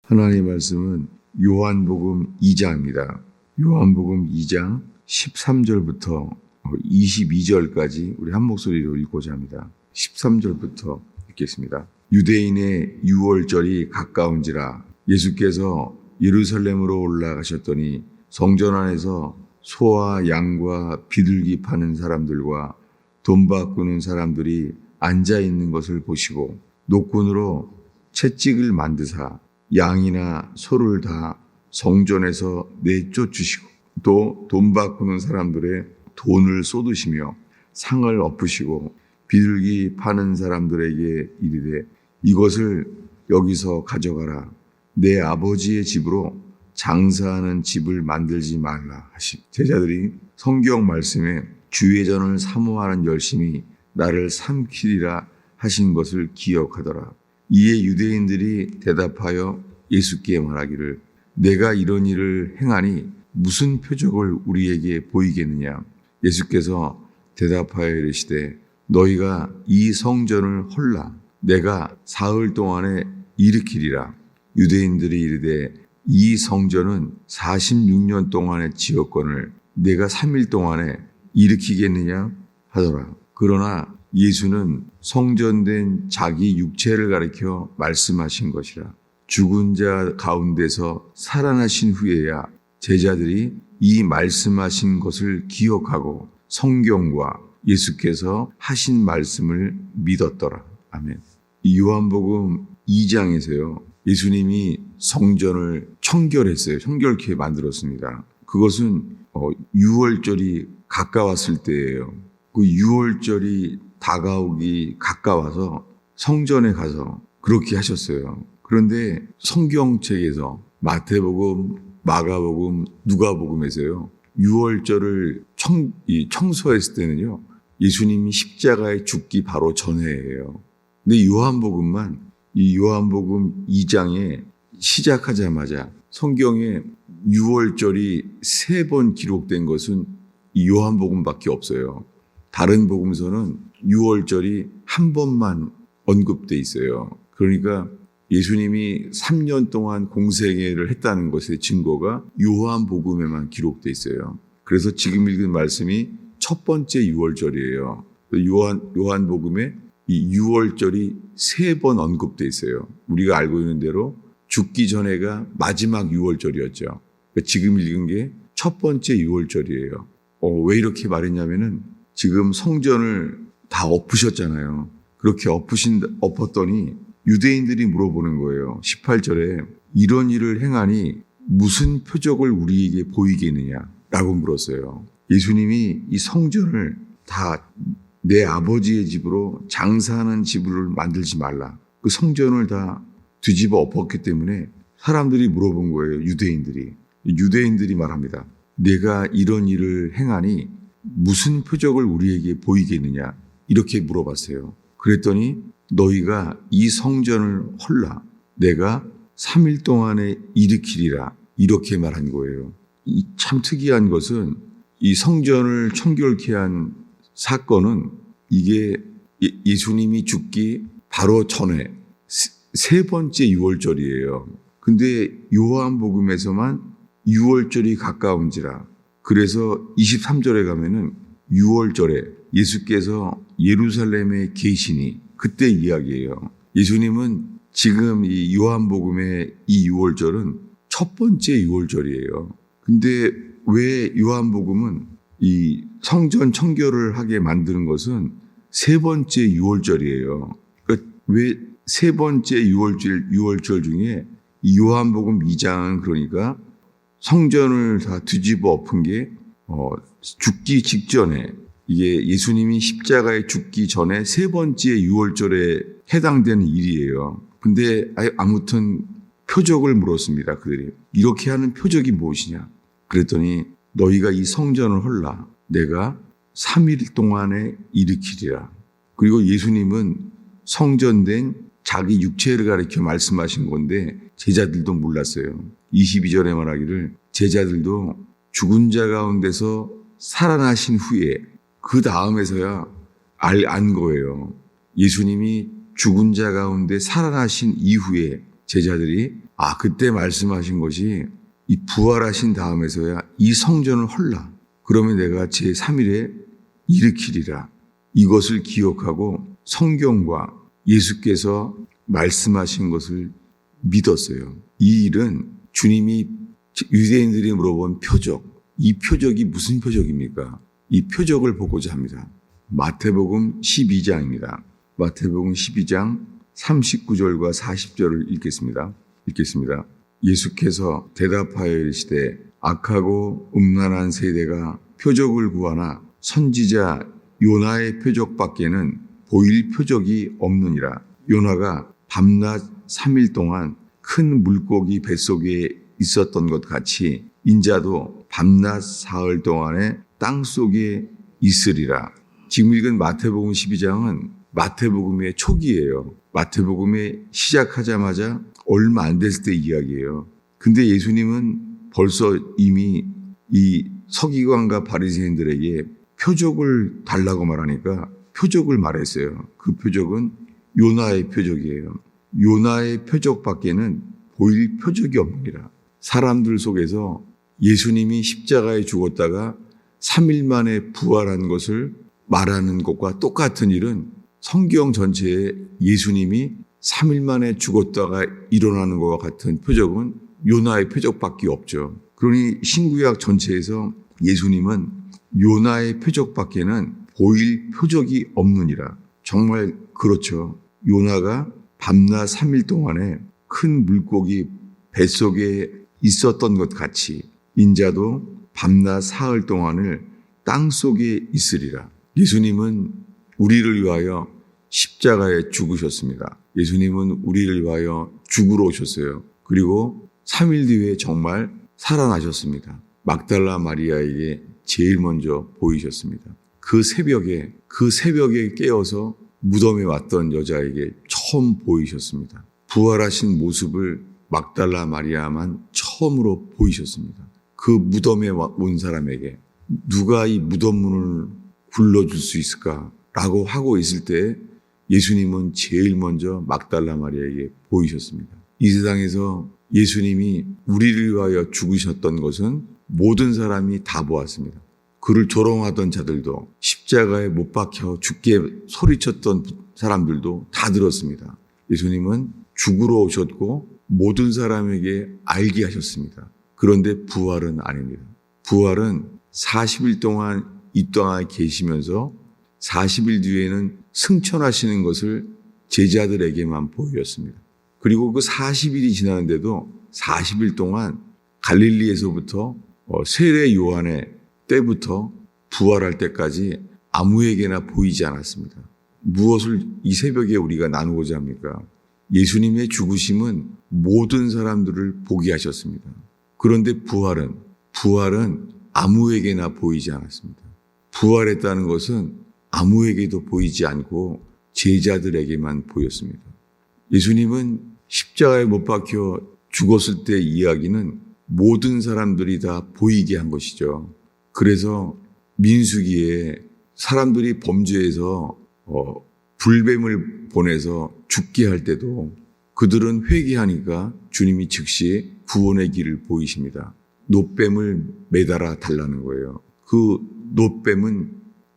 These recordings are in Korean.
하나님의 말씀은 요한복음 2장입니다. 요한복음 2장 13절부터 22절까지 우리 한 목소리로 읽고자 합니다. 13절부터 읽겠습니다. 유대인의 유월절이 가까운지라 예수께서 예루살렘으로 올라가셨더니 성전 안에서 소와 양과 비둘기 파는 사람들과 돈 바꾸는 사람들이 앉아 있는 것을 보시고 노끈으로 채찍을 만드사 양이나 소를 다 성전에서 내쫓으시고 또 돈 바꾸는 사람들의 돈을 쏟으시며 상을 엎으시고 비둘기 파는 사람들에게 이르되 이것을 여기서 가져가라. 내 아버지의 집으로 장사하는 집을 만들지 말라 하시. 제자들이 성경 말씀에 주의 전을 사모하는 열심이 나를 삼키리라 하신 것을 기억하더라. 이에 유대인들이 대답하여 예수께 말하기를 내가 이런 일을 행하니 무슨 표적을 우리에게 보이겠느냐. 예수께서 대답하여 이르시되 너희가 이 성전을 헐라 내가 사흘 동안에 일으키리라. 유대인들이 이르되 이 성전은 46년 동안에 지었거늘 내가 3일 동안에 일으키겠느냐 하더라. 그러나 예수는 성전된 자기 육체를 가리켜 말씀하신 것이라. 죽은 자 가운데서 살아나신 후에야 제자들이 이 말씀하신 것을 기억하고 성경과 예수께서 하신 말씀을 믿었더라. 아멘. 이 요한복음 2장에서요. 예수님이 성전을 청결했어요. 청결케 만들었습니다. 그것은 유월절이 가까웠을 때예요. 그 유월절이 다가오기 가까워서 성전에 가서 그렇게 하셨어요. 그런데 성경책에서 마태복음, 마가복음, 누가복음에서요. 유월절을 청소했을 때는요. 예수님이 십자가에 죽기 바로 전해예요. 근데 요한복음만 이 요한복음 2장에 시작하자마자 성경에 유월절이 3번 기록된 것은 이 요한복음밖에 없어요. 다른 복음서는 유월절이 한 번만 언급돼 있어요. 그러니까 예수님이 3년 동안 공생애를 했다는 것의 증거가 요한복음에만 기록돼 있어요. 그래서 지금 읽은 말씀이 첫 번째 유월절이에요. 요한복음에 이 유월절이 3번 언급돼 있어요. 우리가 알고 있는 대로 죽기 전에가 마지막 유월절이었죠. 그러니까 지금 읽은 게 첫 번째 유월절이에요. 왜 이렇게 말했냐면은 지금 성전을 다 엎으셨잖아요. 그렇게 엎었더니 유대인들이 물어보는 거예요. 18절에 이런 일을 행하니 무슨 표적을 우리에게 보이겠느냐라고 물었어요. 예수님이 이 성전을 다 내 아버지의 집으로 장사하는 집을 만들지 말라. 그 성전을 다 뒤집어 엎었기 때문에 사람들이 물어본 거예요. 유대인들이 말합니다. 내가 이런 일을 행하니 무슨 표적을 우리에게 보이겠느냐 이렇게 물어봤어요. 그랬더니 너희가 이 성전을 헐라 내가 3일 동안에 일으키리라 이렇게 말한 거예요. 이 참 특이한 것은 이 성전을 청결케 한 사건은 이게 예수님이 죽기 바로 전에 3번째 유월절이에요. 근데 요한복음에서만 유월절이 가까운지라 그래서 23절에 가면은 유월절에 예수께서 예루살렘에 계시니 그때 이야기예요. 예수님은 지금 이 요한복음의 이 유월절은 첫 번째 유월절이에요. 근데 왜 요한복음은 이 성전 청결을 하게 만드는 것은 3번째 유월절이에요. 그러니까 왜 3번째 유월절 중에 이 요한복음 2장은 그러니까 성전을 다 뒤집어 엎은 게 죽기 직전에 이게 예수님이 십자가에 죽기 전에 3번째 유월절에 해당되는 일이에요. 근데 아무튼 표적을 물었습니다. 그들이 이렇게 하는 표적이 무엇이냐? 그랬더니 너희가 이 성전을 헐라 내가 3일 동안에 일으키리라. 그리고 예수님은 성전된 자기 육체를 가리켜 말씀하신 건데 제자들도 몰랐어요. 22절에 말하기를 제자들도 죽은 자 가운데서 살아나신 후에 그 다음에서야 안 거예요. 예수님이 죽은 자 가운데 살아나신 이후에 제자들이 그때 말씀하신 것이 이 부활하신 다음에서야 이 성전을 헐라. 그러면 내가 제3일에 일으키리라. 이것을 기억하고 성경과 예수께서 말씀하신 것을 믿었어요. 이 일은 주님이 유대인들이 물어본 표적, 이 표적이 무슨 표적입니까? 이 표적을 보고자 합니다. 마태복음 12장입니다. 마태복음 12장 39절과 40절을 읽겠습니다. 예수께서 대답하여 이르시되 악하고 음란한 세대가 표적을 구하나 선지자 요나의 표적밖에는 보일 표적이 없느니라. 요나가 밤낮 3일 동안 큰 물고기 뱃속에 있었던 것 같이 인자도 밤낮 사흘 동안에 땅속에 있으리라. 지금 읽은 마태복음 12장은 마태복음의 초기예요. 마태복음에 시작하자마자 얼마 안 됐을 때 이야기예요. 근데 예수님은 벌써 이미 이 서기관과 바리새인들에게 표적을 달라고 말하니까 표적을 말했어요. 그 표적은 요나의 표적이에요. 요나의 표적밖에는 보일 표적이 없느니라. 사람들 속에서 예수님이 십자가에 죽었다가 3일 만에 부활한 것을 말하는 것과 똑같은 일은 성경 전체에 예수님이 3일 만에 죽었다가 일어나는 것과 같은 표적은 요나의 표적밖에 없죠. 그러니 신구약 전체에서 예수님은 요나의 표적밖에는 보일 표적이 없느니라. 정말 그렇죠. 요나가 밤낮 3일 동안에 큰 물고기 뱃속에 있었던 것 같이 인자도 밤낮 사흘 동안을 땅속에 있으리라. 예수님은 우리를 위하여 십자가에 죽으셨습니다. 예수님은 우리를 위하여 죽으러 오셨어요. 그리고 3일 뒤에 정말 살아나셨습니다. 막달라 마리아에게 제일 먼저 보이셨습니다. 그 새벽에 깨어서 무덤에 왔던 여자에게 처음 보이셨습니다. 부활하신 모습을 막달라 마리아만 처음으로 보이셨습니다. 그 무덤에 온 사람에게 누가 이 무덤 문을 굴러줄 수 있을까라고 하고 있을 때 예수님은 제일 먼저 막달라 마리아에게 보이셨습니다. 이 세상에서 예수님이 우리를 위하여 죽으셨던 것은 모든 사람이 다 보았습니다. 그를 조롱하던 자들도 십자가에 못 박혀 죽게 소리쳤던 사람들도 다 들었습니다. 예수님은 죽으러 오셨고 모든 사람에게 알게 하셨습니다. 그런데 부활은 아닙니다. 부활은 40일 동안 이 땅에 계시면서 40일 뒤에는 승천하시는 것을 제자들에게만 보였습니다. 그리고 그 40일이 지났는데도 40일 동안 갈릴리에서부터 세례 요한의 때부터 부활할 때까지 아무에게나 보이지 않았습니다. 무엇을 이 새벽에 우리가 나누고자 합니까? 예수님의 죽으심은 모든 사람들을 보게 하셨습니다. 그런데 부활은 아무에게나 보이지 않았습니다. 부활했다는 것은 아무에게도 보이지 않고 제자들에게만 보였습니다. 예수님은 십자가에 못 박혀 죽었을 때 이야기는 모든 사람들이 다 보이게 한 것이죠. 그래서 민수기에 사람들이 범죄해서 불뱀을 보내서 죽게 할 때도 그들은 회개하니까 주님이 즉시 구원의 길을 보이십니다. 놋뱀을 매달아 달라는 거예요. 그 놋뱀은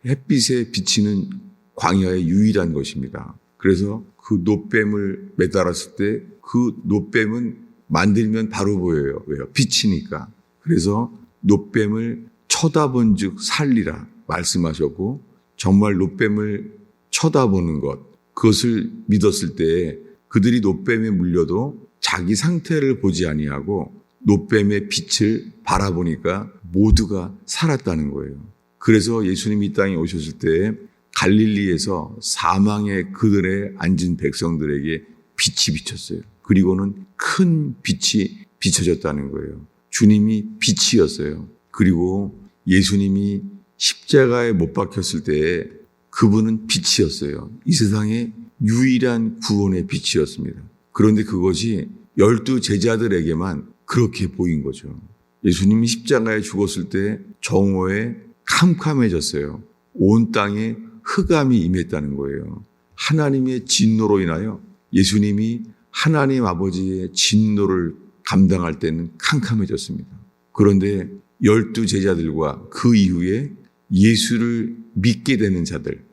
햇빛에 비치는 광야의 유일한 것입니다. 그래서 그 놋뱀을 매달았을 때 그 놋뱀은 만들면 바로 보여요. 왜요? 비치니까. 그래서 놋뱀을 쳐다본 즉 살리라 말씀하셨고 정말 놋뱀을 쳐다보는 것, 그것을 믿었을 때 그들이 놋뱀에 물려도 자기 상태를 보지 아니하고 놋뱀의 빛을 바라보니까 모두가 살았다는 거예요. 그래서 예수님이 이 땅에 오셨을 때 갈릴리에서 사망의 그들에 앉은 백성들에게 빛이 비쳤어요. 그리고는 큰 빛이 비춰졌다는 거예요. 주님이 빛이었어요. 그리고 예수님이 십자가에 못 박혔을 때 그분은 빛이었어요. 이 세상의 유일한 구원의 빛이었습니다. 그런데 그것이 12 제자들에게만 그렇게 보인 거죠. 예수님이 십자가에 죽었을 때 정오에 캄캄해졌어요. 온 땅에 흑암이 임했다는 거예요. 하나님의 진노로 인하여 예수님이 하나님 아버지의 진노를 감당할 때는 캄캄해졌습니다. 그런데 12 제자들과 그 이후에 예수를 믿게 되는 자들,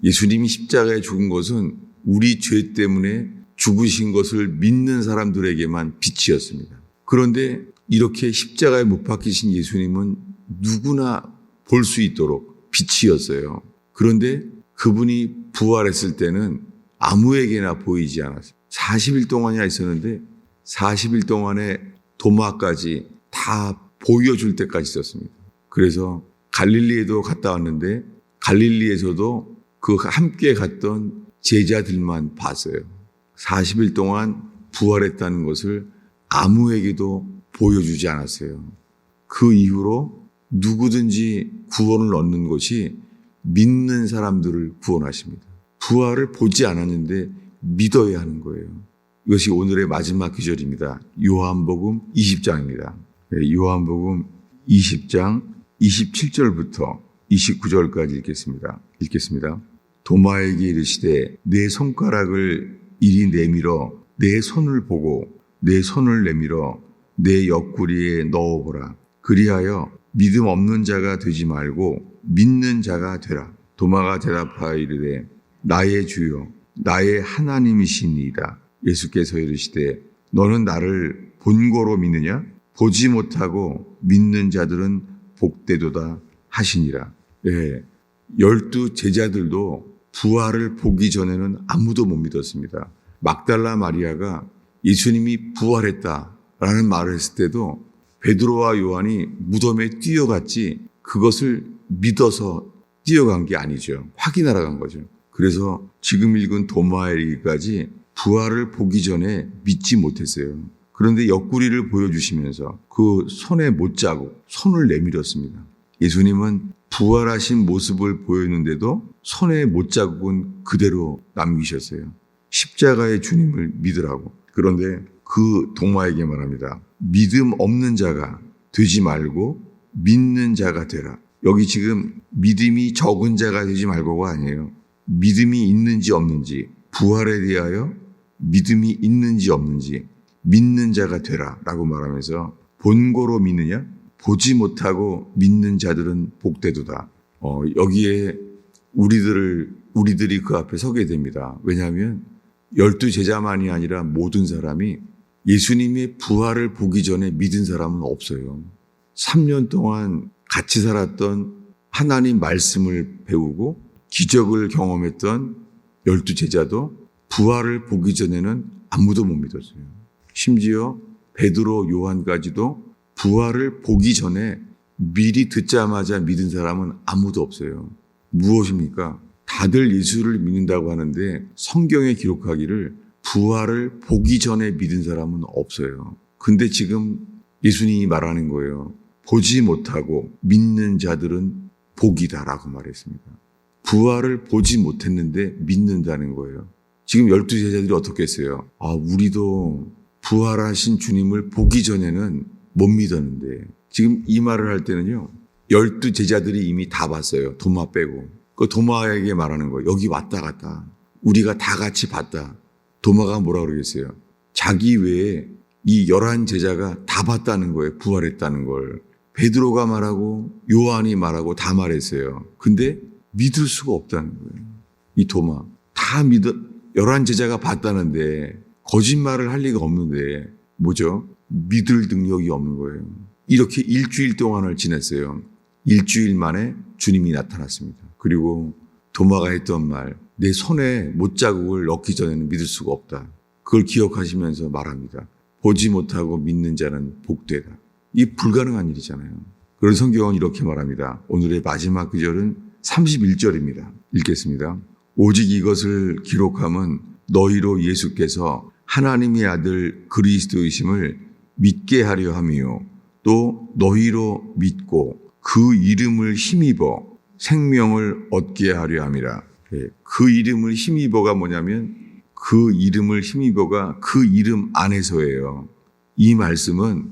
예수님이 십자가에 죽은 것은 우리 죄 때문에 죽으신 것을 믿는 사람들에게만 빛이었습니다. 그런데 이렇게 십자가에 못 박히신 예수님은 누구나 볼 수 있도록 빛이었어요. 그런데 그분이 부활했을 때는 아무에게나 보이지 않았어요. 40일 동안이나 있었는데 40일 동안에 도마까지 다 보여줄 때까지 있었습니다. 그래서 갈릴리에도 갔다 왔는데 갈릴리에서도 그 함께 갔던 제자들만 봤어요. 40일 동안 부활했다는 것을 아무에게도 보여주지 않았어요. 그 이후로 누구든지 구원을 얻는 것이 믿는 사람들을 구원하십니다. 부활을 보지 않았는데 믿어야 하는 거예요. 이것이 오늘의 마지막 구절입니다. 요한복음 20장입니다. 요한복음 20장 27절부터 29절까지 읽겠습니다. 도마에게 이르시되 내 손가락을 이리 내밀어 내 손을 보고 내 손을 내밀어 내 옆구리에 넣어보라. 그리하여 믿음 없는 자가 되지 말고 믿는 자가 되라. 도마가 대답하여 이르되 나의 주여 나의 하나님이시니이다. 예수께서 이르시되 너는 나를 본고로 믿느냐? 보지 못하고 믿는 자들은 복되도다 하시니라. 12 제자들도 부활을 보기 전에는 아무도 못 믿었습니다. 막달라 마리아가 예수님이 부활했다라는 말을 했을 때도 베드로와 요한이 무덤에 뛰어갔지 그것을 믿어서 뛰어간 게 아니죠. 확인하러 간 거죠. 그래서 지금 읽은 도마에게까지 부활을 보기 전에 믿지 못했어요. 그런데 옆구리를 보여주시면서 그 손에 못자국, 손을 내밀었습니다. 예수님은 부활하신 모습을 보였는데도 손에 못자국은 그대로 남기셨어요. 십자가의 주님을 믿으라고. 그런데 그 도마에게 말합니다. 믿음 없는 자가 되지 말고 믿는 자가 되라. 여기 지금 믿음이 적은 자가 되지 말고가 아니에요. 믿음이 있는지 없는지, 부활에 대하여 믿음이 있는지 없는지 믿는 자가 되라 라고 말하면서 본고로 믿느냐? 보지 못하고 믿는 자들은 복되도다. 여기에 우리들이 그 앞에 서게 됩니다. 왜냐하면 12 제자만이 아니라 모든 사람이 예수님의 부활을 보기 전에 믿은 사람은 없어요. 3년 동안 같이 살았던 하나님 말씀을 배우고 기적을 경험했던 12 제자도 부활을 보기 전에는 아무도 못 믿었어요. 심지어 베드로, 요한까지도 부활을 보기 전에 미리 듣자마자 믿은 사람은 아무도 없어요. 무엇입니까? 다들 예수를 믿는다고 하는데 성경에 기록하기를 부활을 보기 전에 믿은 사람은 없어요. 근데 지금 예수님이 말하는 거예요. 보지 못하고 믿는 자들은 복이다라고 말했습니다. 부활을 보지 못했는데 믿는다는 거예요. 지금 12 제자들이 어떻게 했어요? 우리도 부활하신 주님을 보기 전에는 못 믿었는데 지금 이 말을 할 때는요. 12 제자들이 이미 다 봤어요. 도마 빼고. 그 도마에게 말하는 거예요. 여기 왔다 갔다. 우리가 다 같이 봤다. 도마가 뭐라 그러겠어요? 자기 외에 이 11 제자가 다 봤다는 거예요. 부활했다는 걸. 베드로가 말하고 요한이 말하고 다 말했어요. 근데 믿을 수가 없다는 거예요. 이 도마. 다 11 제자가 봤다는데 거짓말을 할 리가 없는데 뭐죠? 믿을 능력이 없는 거예요. 이렇게 일주일 동안을 지냈어요. 일주일 만에 주님이 나타났습니다. 그리고 도마가 했던 말, 내 손에 못자국을 넣기 전에는 믿을 수가 없다. 그걸 기억하시면서 말합니다. 보지 못하고 믿는 자는 복되다. 이 불가능한 일이잖아요. 그런 성경은 이렇게 말합니다. 오늘의 마지막 구절은 31절입니다. 읽겠습니다. 오직 이것을 기록함은 너희로 예수께서 하나님의 아들 그리스도이심을 믿게 하려 함이요. 또 너희로 믿고 그 이름을 힘입어 생명을 얻게 하려 함이라. 그 이름을 힘입어가 뭐냐면 그 이름을 힘입어가 그 이름 안에서예요. 이 말씀은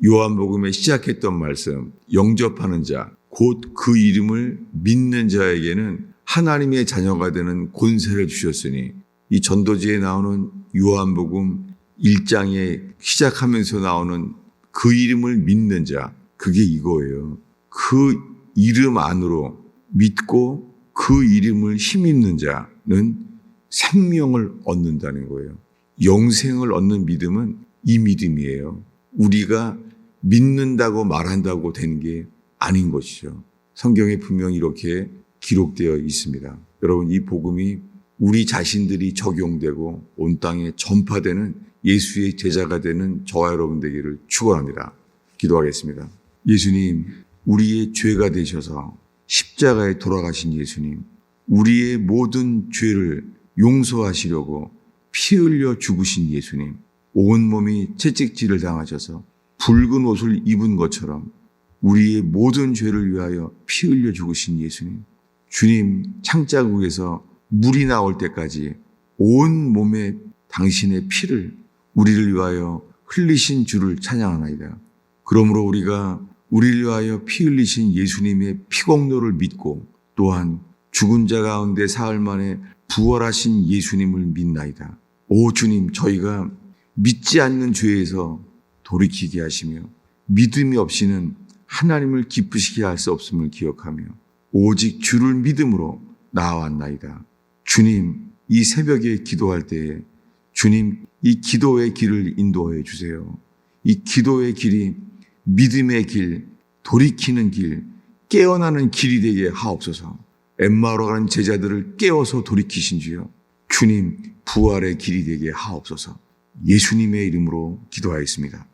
요한복음에 시작했던 말씀, 영접하는 자, 곧 그 이름을 믿는 자에게는 하나님의 자녀가 되는 권세를 주셨으니 이 전도지에 나오는 요한복음 1장에 시작하면서 나오는 그 이름을 믿는 자, 그게 이거예요. 그 이름 안으로 믿고 그 이름을 힘입는 자는 생명을 얻는다는 거예요. 영생을 얻는 믿음은 이 믿음이에요. 우리가 믿는다고 말한다고 되는 게 아닌 것이죠. 성경에 분명히 이렇게 기록되어 있습니다. 여러분, 이 복음이 우리 자신들이 적용되고 온 땅에 전파되는 예수의 제자가 되는 저와 여러분 되기를 축원합니다. 기도하겠습니다. 예수님, 우리의 죄가 되셔서 십자가에 돌아가신 예수님, 우리의 모든 죄를 용서하시려고 피 흘려 죽으신 예수님, 온몸이 채찍질을 당하셔서 붉은 옷을 입은 것처럼 우리의 모든 죄를 위하여 피 흘려 죽으신 예수님, 주님 창자국에서 물이 나올 때까지 온 몸에 당신의 피를 우리를 위하여 흘리신 주를 찬양하나이다. 그러므로 우리가 우리를 위하여 피 흘리신 예수님의 피공로를 믿고 또한 죽은 자 가운데 사흘 만에 부활하신 예수님을 믿나이다. 오 주님, 저희가 믿지 않는 죄에서 돌이키게 하시며 믿음이 없이는 하나님을 기쁘시게 할 수 없음을 기억하며 오직 주를 믿음으로 나아왔나이다. 주님, 이 새벽에 기도할 때에 주님, 이 기도의 길을 인도해 주세요. 이 기도의 길이 믿음의 길, 돌이키는 길, 깨어나는 길이 되게 하옵소서. 엠마오로 가는 제자들을 깨워서 돌이키신 주여, 주님 부활의 길이 되게 하옵소서. 예수님의 이름으로 기도하였습니다.